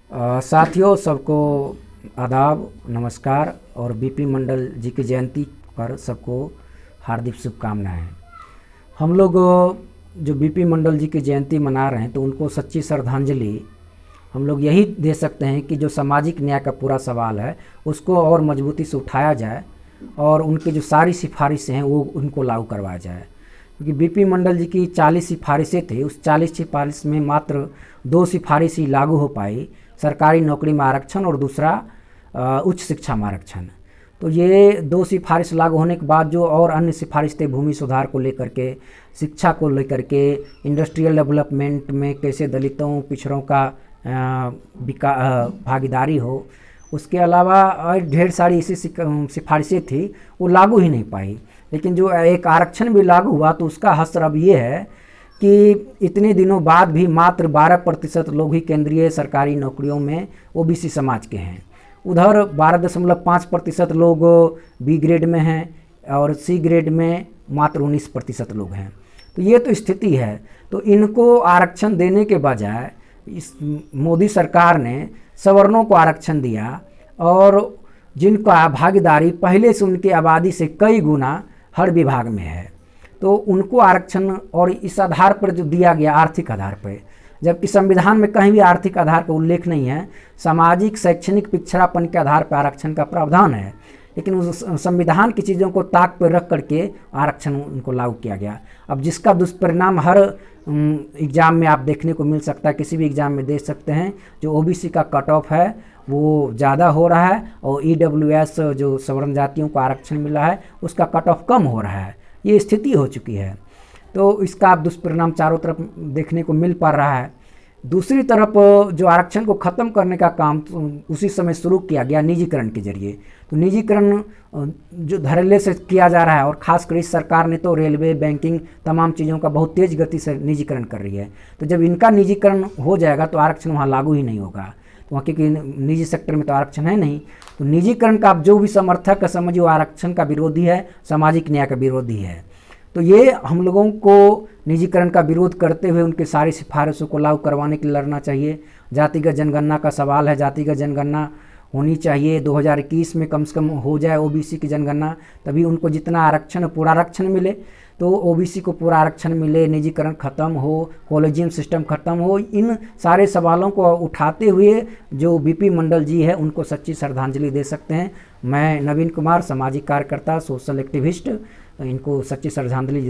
साथियों, सबको आदाब, नमस्कार और बीपी मंडल जी की जयंती पर सबको हार्दिक शुभकामनाएं। हम लोग जो बीपी मंडल जी की जयंती मना रहे हैं तो उनको सच्ची श्रद्धांजलि हम लोग यही दे सकते हैं कि जो सामाजिक न्याय का पूरा सवाल है उसको और मजबूती से उठाया जाए और उनकी जो सारी सिफारिशें हैं वो उनको लागू करवाया जाए। क्योंकि बीपी मंडल जी की 40 सिफारिशें थी, उस 40 सिफारिश में मात्र 2 सिफारिश ही लागू हो पाई, सरकारी नौकरी में आरक्षण और दूसरा उच्च शिक्षा में आरक्षण। तो ये 2 सिफारिश लागू होने के बाद जो और अन्य सिफारिश थे, भूमि सुधार को लेकर के, शिक्षा को लेकर के, इंडस्ट्रियल डेवलपमेंट में कैसे दलितों पिछड़ों का भागीदारी हो, उसके अलावा और ढेर सारी ऐसी सिफारिशें थी, वो लागू ही नहीं पाई। लेकिन जो एक आरक्षण भी लागू हुआ तो उसका हश्र अब ये है कि इतने दिनों बाद भी मात्र 12% लोग ही केंद्रीय सरकारी नौकरियों में ओबीसी समाज के हैं। उधर 12.5% लोग बी ग्रेड में हैं और सी ग्रेड में मात्र 19% लोग हैं। तो ये तो स्थिति है। तो इनको आरक्षण देने के बजाय इस मोदी सरकार ने सवर्णों को आरक्षण दिया और जिनका भागीदारी पहले से उनकी आबादी से कई गुना हर विभाग में है, तो उनको आरक्षण और इस आधार पर जो दिया गया आर्थिक आधार पर, जबकि संविधान में कहीं भी आर्थिक आधार का उल्लेख नहीं है। सामाजिक शैक्षणिक पिछड़ापन के आधार पर आरक्षण का प्रावधान है, लेकिन उस संविधान की चीज़ों को ताक पर रख करके आरक्षण उनको लागू किया गया। अब जिसका दुष्परिणाम हर एग्ज़ाम में आप देखने को मिल सकता है, किसी भी एग्ज़ाम में देख सकते हैं। जो ओबीसी का कट ऑफ है वो ज़्यादा हो रहा है और ईडब्ल्यूएस जो सवर्ण जातियों को आरक्षण मिला है उसका कट ऑफ कम हो रहा है। ये स्थिति हो चुकी है। तो इसका अब दुष्परिणाम चारों तरफ देखने को मिल पा रहा है। दूसरी तरफ जो आरक्षण को ख़त्म करने का काम उसी समय शुरू किया गया निजीकरण के जरिए। तो निजीकरण जो धड़ल्ले से किया जा रहा है और ख़ासकर इस सरकार ने तो रेलवे, बैंकिंग, तमाम चीज़ों का बहुत तेज़ गति से निजीकरण कर रही है। तो जब इनका निजीकरण हो जाएगा तो आरक्षण वहाँ लागू ही नहीं होगा। तो वहाँ क्योंकि निजी सेक्टर में तो आरक्षण है नहीं, तो निजीकरण का आप जो भी समर्थक है समझिए वो आरक्षण का विरोधी है, सामाजिक न्याय का विरोधी है। तो ये हम लोगों को निजीकरण का विरोध करते हुए उनके सारी सिफारिशों को लागू करवाने के लिए लड़ना चाहिए। जातिगत जनगणना का सवाल है, जातिगत जनगणना होनी चाहिए। 2021 में कम से कम हो जाए ओबीसी की जनगणना, तभी उनको जितना आरक्षण पूरा आरक्षण मिले। तो ओबीसी को पूरा आरक्षण मिले, निजीकरण ख़त्म हो, कॉलेजियम सिस्टम ख़त्म हो। इन सारे सवालों को उठाते हुए जो बीपी मंडल जी है उनको सच्ची श्रद्धांजलि दे सकते हैं। मैं नवीन कुमार, सामाजिक कार्यकर्ता, सोशल एक्टिविस्ट, इनको सच्ची श्रद्धांजलि